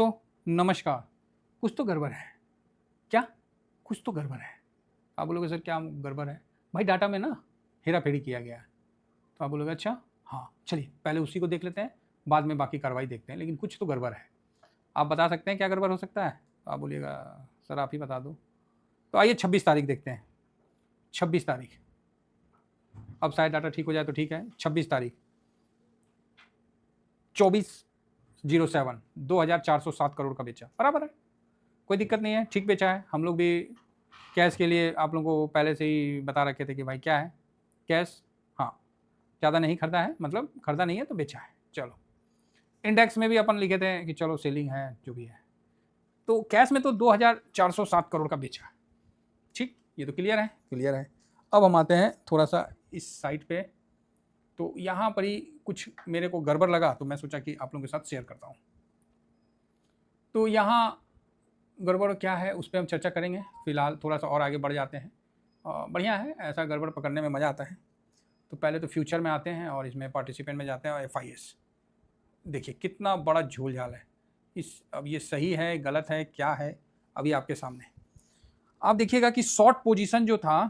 दोस्तों नमस्कार। कुछ तो गड़बड़ है। क्या? कुछ तो गड़बड़ है। आप बोलोगे सर क्या गड़बड़ है? भाई डाटा में ना हेरा फेरी किया गया है। तो आप बोलोगे अच्छा हाँ चलिए पहले उसी को देख लेते हैं, बाद में बाकी कार्रवाई देखते हैं, लेकिन कुछ तो गड़बड़ है। आप बता सकते हैं क्या गड़बड़ हो सकता है? तो आप बोलिएगा सर आप ही बता दो। तो आइए 26 तारीख देखते हैं। 26 तारीख, अब शायद डाटा ठीक हो जाए तो ठीक है। 26 तारीख 24/07 2,407 करोड़ का बेचा, बराबर है, कोई दिक्कत नहीं है, ठीक बेचा है। हम लोग भी कैश के लिए आप लोगों को पहले से ही बता रखे थे कि भाई क्या है कैश, हाँ ज़्यादा नहीं खरीदा है, मतलब खरीदा नहीं है तो बेचा है। चलो इंडेक्स में भी अपन लिखे थे कि चलो सेलिंग है जो भी है, तो कैश में तो 2,407 करोड़ का बेचा है। ठीक, ये तो क्लियर है, क्लियर है। अब हम आते हैं थोड़ा सा इस साइट पे, तो यहाँ पर ही कुछ मेरे को गड़बड़ लगा तो मैं सोचा कि आप लोगों के साथ शेयर करता हूँ। तो यहाँ गड़बड़ क्या है उस पर हम चर्चा करेंगे। फिलहाल थोड़ा सा और आगे बढ़ जाते हैं। बढ़िया है, ऐसा गड़बड़ पकड़ने में मज़ा आता है। तो पहले तो फ्यूचर में आते हैं और इसमें पार्टिसिपेंट में जाते हैं और FIS। देखिए कितना बड़ा झोल झाल है इस, अब ये सही है गलत है क्या है अभी आपके सामने। आप देखिएगा कि शॉर्ट पोजीशन जो था,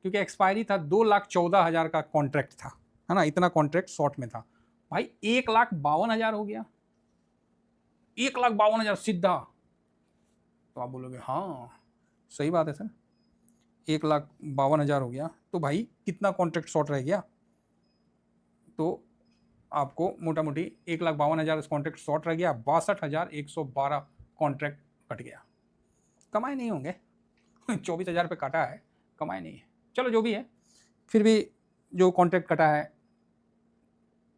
क्योंकि एक्सपायरी था 2,14,000 का कॉन्ट्रैक्ट था, है ना, इतना कॉन्ट्रैक्ट शॉर्ट में था भाई, 1,52,000 हो गया, 1,52,000 सीधा। तो आप बोलोगे हाँ सही बात है सर, 1,52,000 हो गया तो भाई कितना कॉन्ट्रैक्ट शॉर्ट रह गया? तो आपको मोटा मोटी 1,52,000 कॉन्ट्रैक्ट शॉर्ट रह गया, 62,112 कॉन्ट्रैक्ट कट गया। कमाए नहीं होंगे 24,000 पे काटा है, कमाए नहीं है, चलो जो भी है, फिर भी जो कॉन्ट्रैक्ट कटा है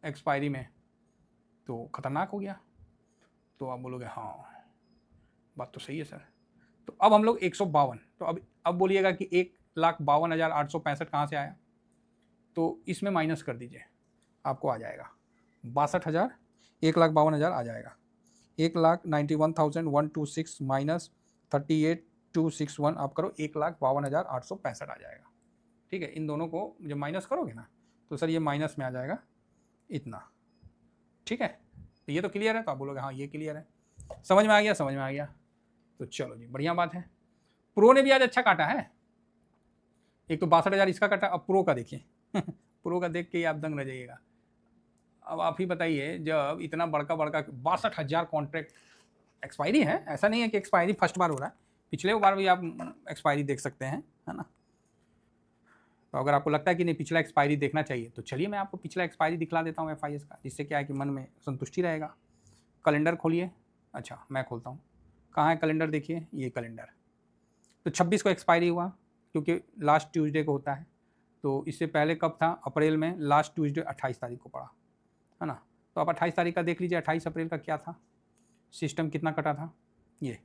एक्सपायरी में तो खतरनाक हो गया। तो आप बोलोगे हाँ बात तो सही है सर। तो अब हम लोग 152, तो अब बोलिएगा कि 1,52,865 कहाँ से आया? तो इसमें माइनस कर दीजिए, आपको आ जाएगा 62,000, 1,52,000 आ जाएगा। 1,91,126 माइनस 38,261 आप करो, 1,52,865 आ जाएगा। ठीक है, इन दोनों को जब माइनस करोगे ना तो सर ये माइनस में आ जाएगा इतना। ठीक है, तो ये तो क्लियर है। तो आप बोलोगे हाँ ये क्लियर है, समझ में आ गया, समझ में आ गया। तो चलो जी बढ़िया बात है। प्रो ने भी आज अच्छा काटा है, एक तो 62,000 इसका काटा, अब प्रो का देखिए प्रो का देख के ही आप दंग रह जाइएगा। अब आप ही बताइए, जब इतना बड़का 62,000 कॉन्ट्रैक्ट एक्सपायरी है, ऐसा नहीं है कि एक्सपायरी फर्स्ट बार हो रहा है, पिछले बार भी आप एक्सपायरी देख सकते हैं, है ना। तो अगर आपको लगता है कि नहीं पिछला एक्सपायरी देखना चाहिए तो चलिए मैं आपको पिछला एक्सपायरी दिखला देता हूँ FIS का, जिससे क्या है कि मन में संतुष्टि रहेगा। कैलेंडर खोलिए, अच्छा मैं खोलता हूँ, कहाँ है कैलेंडर, देखिए ये कैलेंडर। तो 26 को एक्सपायरी हुआ, क्योंकि लास्ट ट्यूसडे को होता है। तो इससे पहले कब था? अप्रैल में, लास्ट ट्यूसडे 28 तारीख को पड़ा, है ना। तो आप 28 तारीख का देख लीजिए, 28 अप्रैल का क्या था, सिस्टम कितना कटा था, ये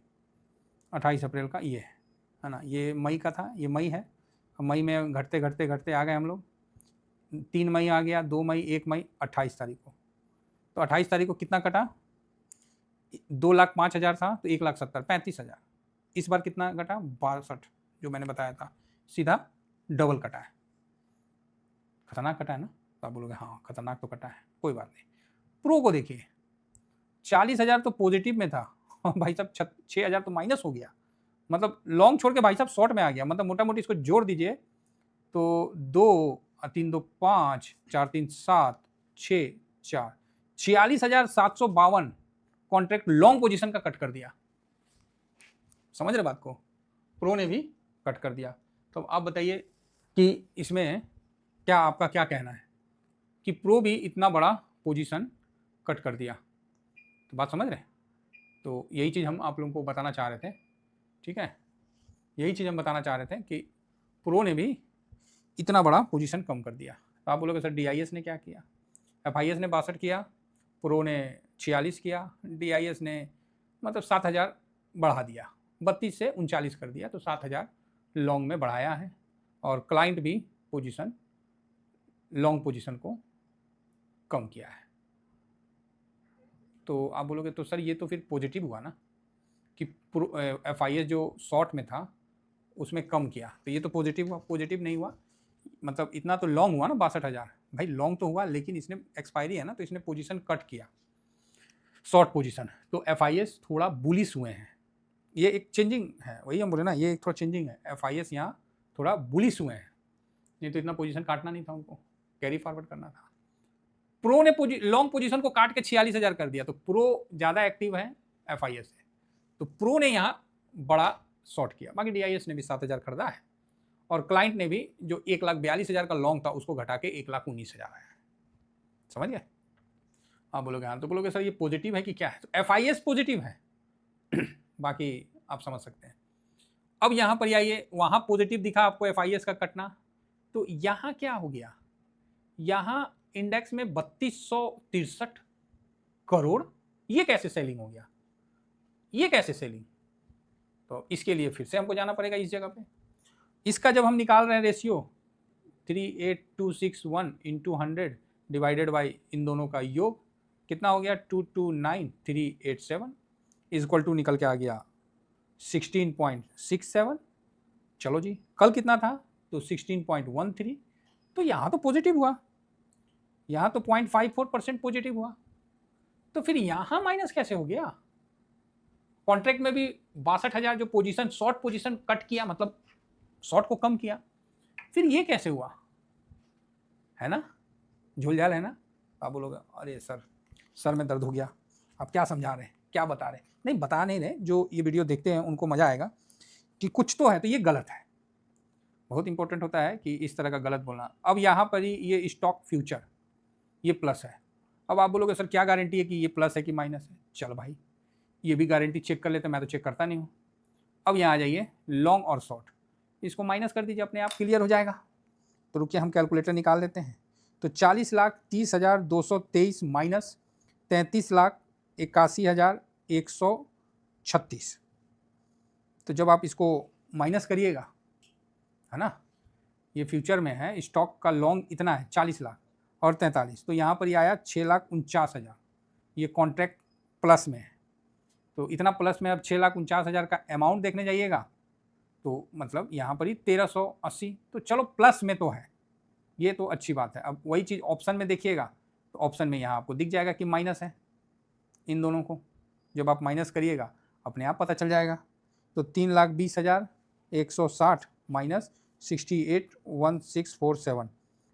28 अप्रैल का ये है ना, ये मई का था, ये मई है। मई में घटते घटते घटते आ गए हम लोग, 3 मई आ गया, 2 मई, 1 मई, 28 तारीख को। तो 28 तारीख को कितना कटा? 2,05,000 था तो 1,70,000, 35,000। इस बार कितना घटा? 62, जो मैंने बताया था, सीधा डबल कटा है। खतरनाक कटा है ना। तो आप बोलोगे हाँ खतरनाक तो कटा है, कोई बात नहीं। प्रो को देखिए, 40,000 तो पॉजिटिव में था भाई साहब 6,000 तो माइनस हो गया, मतलब लॉन्ग छोड़ के भाई साहब शॉर्ट में आ गया। मतलब मोटा मोटी इसको जोड़ दीजिए तो 2 3 2 5 4 3 7 6 4 46,752 कॉन्ट्रैक्ट लॉन्ग पोजीशन का कट कर दिया। समझ रहे बात को? प्रो ने भी कट कर दिया। तो आप बताइए कि इसमें क्या आपका क्या कहना है कि प्रो भी इतना बड़ा पोजीशन कट कर दिया? तो बात समझ रहे हैं? तो यही चीज़ हम आप लोगों को बताना चाह रहे थे। ठीक है, यही चीज़ हम बताना चाह रहे थे कि प्रो ने भी इतना बड़ा पोजीशन कम कर दिया। तो आप बोलोगे सर DIS ने क्या किया? FIS ने 62 किया, प्रो ने 46 किया, DIS ने मतलब 7,000 बढ़ा दिया, 32 से 39 कर दिया, तो 7,000 लॉन्ग में बढ़ाया है। और क्लाइंट भी पोजीशन, लॉन्ग पोजीशन को कम किया है। तो आप बोलोगे तो सर ये तो फिर पॉजिटिव हुआ ना, कि FIS जो शॉर्ट में था उसमें कम किया, तो ये तो पॉजिटिव हुआ। पॉजिटिव नहीं हुआ, मतलब इतना तो लॉन्ग हुआ ना 62,000, भाई लॉन्ग तो हुआ लेकिन इसने एक्सपायरी है ना, तो इसने पोजीशन कट किया। शॉर्ट पोजीशन, तो FIS थोड़ा बुलिश हुए हैं, ये एक चेंजिंग है, वही हम बोले ना, ये एक थोड़ा चेंजिंग है। FIS यहाँ थोड़ा बुलिश हुए हैं, नहीं तो इतना पोजीशन काटना नहीं था उनको, कैरी फॉरवर्ड करना था। प्रो ने लॉन्ग पोजीशन को काट के 46,000 कर दिया, तो प्रो ज़्यादा एक्टिव है FIS से, तो प्रो ने यहाँ बड़ा शॉर्ट किया। बाकी DIS ने भी 7,000 खरीदा है, और क्लाइंट ने भी जो 1,42,000 का लॉन्ग था उसको घटा के 1,19,000 है। समझ गए? आप बोलोगे हाँ, तो बोलोगे सर ये पॉजिटिव है कि क्या है? तो FIS पॉजिटिव है बाकी आप समझ सकते हैं। अब यहाँ पर आइए, वहाँ पॉजिटिव दिखा आपको FIS का कटना, तो यहाँ क्या हो गया, यहाँ इंडेक्स में 3263 करोड़, ये कैसे सेलिंग हो गया, ये कैसे सेलिंग? तो इसके लिए फिर से हमको जाना पड़ेगा इस जगह पे। इसका जब हम निकाल रहे हैं रेशियो 38261 इंटू 100 डिवाइडेड बाई इन दोनों का योग कितना हो गया, 229387 इक्वल टू निकल के आ गया 16.67। चलो जी, कल कितना था, तो 16.13, तो यहाँ तो पॉजिटिव हुआ, यहाँ तो 0.54% पॉजिटिव हुआ, तो फिर यहाँ माइनस कैसे हो गया? कॉन्ट्रैक्ट में भी 62,000 जो पोजीशन शॉर्ट पोजीशन कट किया, मतलब शॉर्ट को कम किया, फिर ये कैसे हुआ? है ना, झोलझाल है ना। आप बोलोगे अरे सर में दर्द हो गया, आप क्या समझा रहे हैं, क्या बता रहे हैं? नहीं, बता नहीं रहे, जो ये वीडियो देखते हैं उनको मज़ा आएगा कि कुछ तो है, तो ये गलत है। बहुत इंपॉर्टेंट होता है कि इस तरह का गलत बोलना। अब यहाँ पर ही ये स्टॉक फ्यूचर ये प्लस है। अब आप बोलोगे सर क्या गारंटी है कि ये प्लस है कि माइनस है? चल भाई, ये भी गारंटी चेक कर लेते, मैं तो चेक करता नहीं हूँ। अब यहाँ आ जाइए, लॉन्ग और शॉर्ट, इसको माइनस कर दीजिए, अपने आप क्लियर हो जाएगा। तो रुकिए, हम कैलकुलेटर निकाल लेते हैं। तो 40,30,223 माइनस 33,81,136, तो जब आप इसको माइनस करिएगा, है ना, ये फ्यूचर में है, स्टॉक का लॉन्ग इतना है 40 लाख और 43, तो यहाँ पर ये आया 6,49,000, ये कॉन्ट्रैक्ट प्लस में है, तो इतना प्लस में अब 6,49,000 का अमाउंट देखने जाइएगा, तो मतलब यहाँ पर ही 1,380, तो चलो प्लस में तो है, ये तो अच्छी बात है। अब वही चीज़ ऑप्शन में देखिएगा, तो ऑप्शन में यहाँ आपको दिख जाएगा कि माइनस है, इन दोनों को जब आप माइनस करिएगा अपने आप पता चल जाएगा। तो 3,20,160 माइनस 68,1647,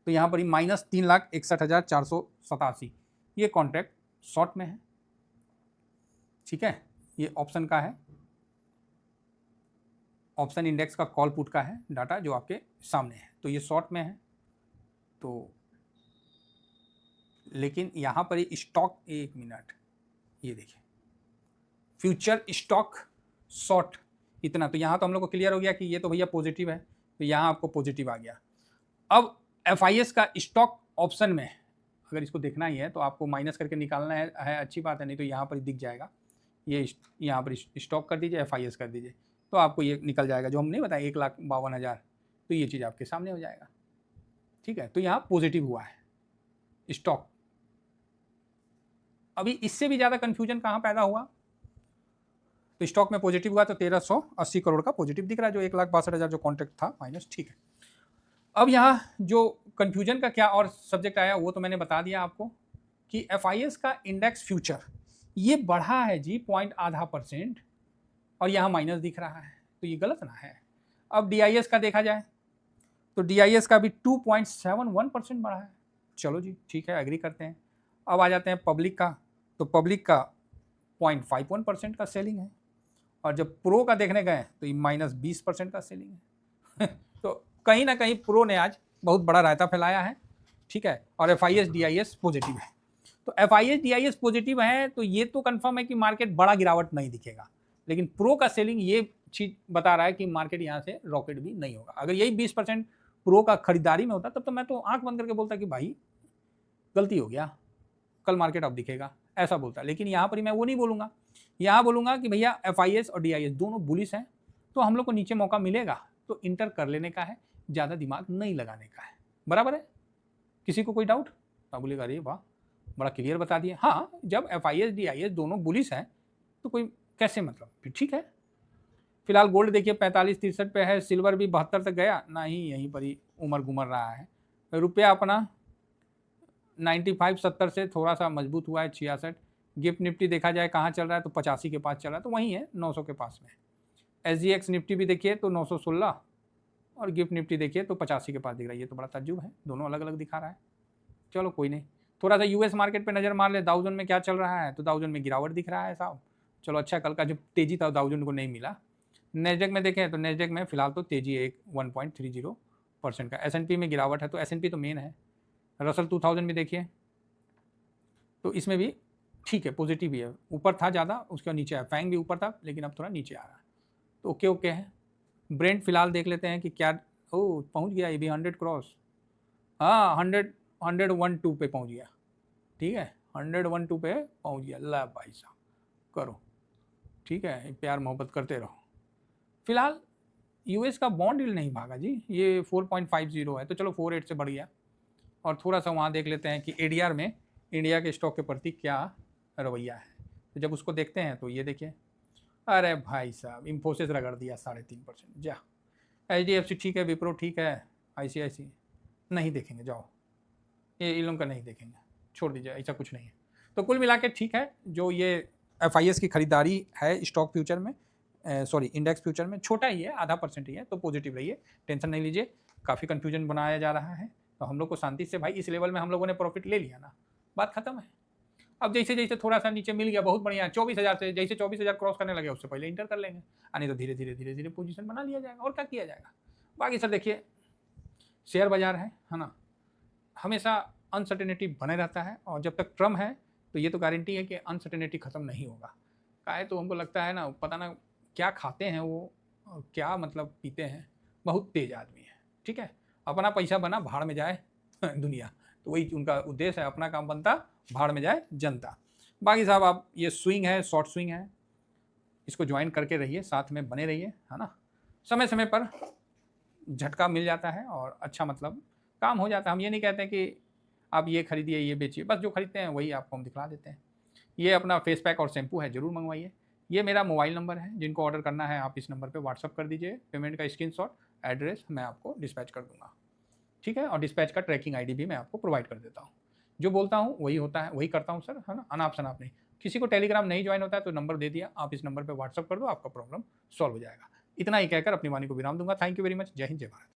तो यहाँ पर ही माइनस 3,61,487, ये कॉन्ट्रैक्ट शॉर्ट में है। ठीक है, ये ऑप्शन का है, ऑप्शन इंडेक्स का कॉल पुट का है डाटा जो आपके सामने है, तो ये शॉर्ट में है। तो लेकिन यहाँ पर स्टॉक, एक मिनट, ये देखिए फ्यूचर स्टॉक शॉर्ट इतना, तो यहाँ तो हम लोग को क्लियर हो गया कि ये तो भैया पॉजिटिव है, तो यहाँ आपको पॉजिटिव आ गया। अब FIS का स्टॉक ऑप्शन में अगर इसको देखना ही है तो आपको माइनस करके निकालना है, अच्छी बात है, नहीं तो यहाँ पर दिख जाएगा, ये यहाँ पर स्टॉक कर दीजिए, FIS कर दीजिए, तो आपको ये निकल जाएगा जो हम नहीं बताया 1,52,000, तो ये चीज़ आपके सामने हो जाएगा। ठीक है, तो यहाँ पॉजिटिव हुआ है स्टॉक। अभी इससे भी ज़्यादा कन्फ्यूजन कहाँ पैदा हुआ, तो स्टॉक में पॉजिटिव हुआ तो 1,380 करोड़ का पॉजिटिव दिख रहा है, जो 1,62,000 जो कॉन्ट्रैक्ट था माइनस। ठीक है, अब यहाँ जो कन्फ्यूजन का क्या और सब्जेक्ट आया वो तो मैंने बता दिया आपको कि FIS का इंडेक्स फ्यूचर ये बढ़ा है जी 0.5%, और यहाँ माइनस दिख रहा है, तो ये गलत ना है। अब DIS का देखा जाए तो DIS का भी 2.71% बढ़ा है। चलो जी ठीक है, एग्री करते हैं। अब आ जाते हैं पब्लिक का, तो पब्लिक का 0.51% का सेलिंग है, और जब प्रो का देखने गए तो ये -20% का सेलिंग है तो कहीं ना कहीं प्रो ने आज बहुत बड़ा रायता फैलाया है। ठीक है, और FIS DIS पॉजिटिव है, तो FIS DIS पॉजिटिव है, तो ये तो कंफर्म है कि मार्केट बड़ा गिरावट नहीं दिखेगा, लेकिन प्रो का सेलिंग ये चीज़ बता रहा है कि मार्केट यहाँ से रॉकेट भी नहीं होगा। अगर यही 20% प्रो का खरीदारी में होता तब तो मैं तो आंख बंद करके बोलता कि भाई गलती हो गया, कल मार्केट अब दिखेगा, ऐसा बोलता। लेकिन यहाँ पर मैं वो नहीं बोलूँगा, यहाँ बोलूँगा कि भैया FIS और DIS दोनों बुलिश हैं, तो हम लोग को नीचे मौका मिलेगा तो इंटर कर लेने का है, ज़्यादा दिमाग नहीं लगाने का है। बराबर है? किसी को कोई डाउट? आप बोलेगा अरे वाह बड़ा क्लियर बता दिए। हाँ, जब FIS DIS दोनों बुलिश हैं तो कोई कैसे, मतलब फिर ठीक है। फिलहाल गोल्ड देखिए 45-63 पे है, सिल्वर भी 72 तक गया, ना ही यहीं पर ही उमर घुमर रहा है। रुपया अपना 95-70 से थोड़ा सा मजबूत हुआ है 66, गिफ्ट निफ्टी देखा जाए कहाँ चल रहा है तो 85 के पास चल रहा है, तो वहीं है 900 के पास में। SGX निफ्टी भी देखिए तो 916 और गिफ्ट निफ्टी देखिए तो 85 के पास दिख रहा है। ये तो बड़ा ताज्जुब है, दोनों अलग अलग दिखा रहा है। चलो कोई नहीं, थोड़ा सा यूएस मार्केट पे नज़र मार ले, दाउ जोन में क्या चल रहा है, तो दाउ जोन में गिरावट दिख रहा है साहब। चलो अच्छा, कल का जो तेजी था दाउ जोन को नहीं मिला। नेस्डेक में देखें तो नेस्डेक में फिलहाल तो तेजी है 1.30% का। S&P में गिरावट है, तो S&P तो मेन है। रसल 2000 में देखिए तो इसमें भी ठीक है, पॉजिटिव ही है, ऊपर था ज़्यादा, उसके नीचे आया। फैंग भी ऊपर था लेकिन अब थोड़ा नीचे आ रहा है, तो ओके ओके है। ब्रेंट फिलहाल देख लेते हैं कि क्या, ओ पहुंच गया ये भी 100 क्रॉस, हाँ 100 पे पहुंच गया, ठीक है 100 पे पहुंच गया। ला भाई साहब करो, ठीक है, प्यार मोहब्बत करते रहो। फिलहाल यूएस का बॉन्ड यील्ड नहीं भागा जी, ये 4.50 है, तो चलो 48 से बढ़ गया। और थोड़ा सा वहाँ देख लेते हैं कि एडीआर में इंडिया के स्टॉक के प्रति क्या रवैया है। तो जब उसको देखते हैं तो ये देखिए, अरे भाई साहब इन्फोसिस रगड़ दिया 3.5%। जा, HDFC ठीक है, विप्रो ठीक है, ICICI नहीं देखेंगे, जाओ ये इन लोगों का नहीं देखेंगे, छोड़ दीजिए, ऐसा कुछ नहीं है। तो कुल मिला के ठीक है, जो ये FIS की खरीदारी है स्टॉक फ्यूचर में, सॉरी इंडेक्स फ्यूचर में, छोटा ही है, आधा % ही है, तो पॉजिटिव रहिए, टेंशन नहीं लीजिए। काफ़ी कन्फ्यूजन बनाया जा रहा है, तो हम लोग को शांति से, भाई इस लेवल में हम लोगों ने प्रॉफिट ले लिया ना, बात खत्म है। अब जैसे जैसे थोड़ा सा नीचे मिल गया, बहुत बढ़िया, 24,000 से जैसे 24,000 क्रॉस करने लगे उससे पहले इंटर कर लेंगे, नहीं तो धीरे धीरे धीरे धीरे पोजीशन बना लिया जाएगा, और क्या किया जाएगा। बाकी सर देखिए, शेयर बाजार है ना, हमेशा अनसर्टेनिटी बने रहता है, और जब तक ट्रम्प है तो ये तो गारंटी है कि अनसर्टेनिटी खत्म नहीं होगा। काहे तो हमको लगता है ना, पता ना क्या खाते हैं वो, और क्या मतलब पीते हैं, बहुत तेज आदमी है, ठीक है। अपना पैसा बना भाड़ में जाए दुनिया, तो वही उनका उद्देश्य है, अपना काम बनता भाड़ में जाए जनता। बाकी साहब आप ये स्विंग है, शॉर्ट स्विंग है, इसको ज्वाइन करके रहिए, साथ में बने रहिए, है ना। समय समय पर झटका मिल जाता है और अच्छा मतलब काम हो जाता है। हम ये नहीं कहते कि आप ये खरीदिए ये बेचिए, बस जो खरीदते हैं वही आपको हम दिखला देते हैं। ये अपना फेस पैक और शैम्पू है, ज़रूर मंगवाइए। ये मेरा मोबाइल नंबर है, जिनको ऑर्डर करना है आप इस नंबर पे व्हाट्सअप कर दीजिए, पेमेंट का स्क्रीनशॉट, एड्रेस मैं आपको डिस्पैच कर दूंगा, ठीक है। और डिस्पैच का ट्रैकिंग ID भी मैं आपको प्रोवाइड कर देता हूँ। जो बोलता हूँ वही होता है, वही करता हूँ सर, है ना, अनाप शनाप नहीं। किसी को टेलीग्राम नहीं ज्वाइन होता है तो नंबर दे दिया, आप इस नंबर पर व्हाट्सअप कर दो, आपका प्रॉब्लम सॉल्व हो जाएगा। इतना ही कहकर अपनी वाणी को विराम दूंगा। Thank you very much. जय हिंद, जय भारत।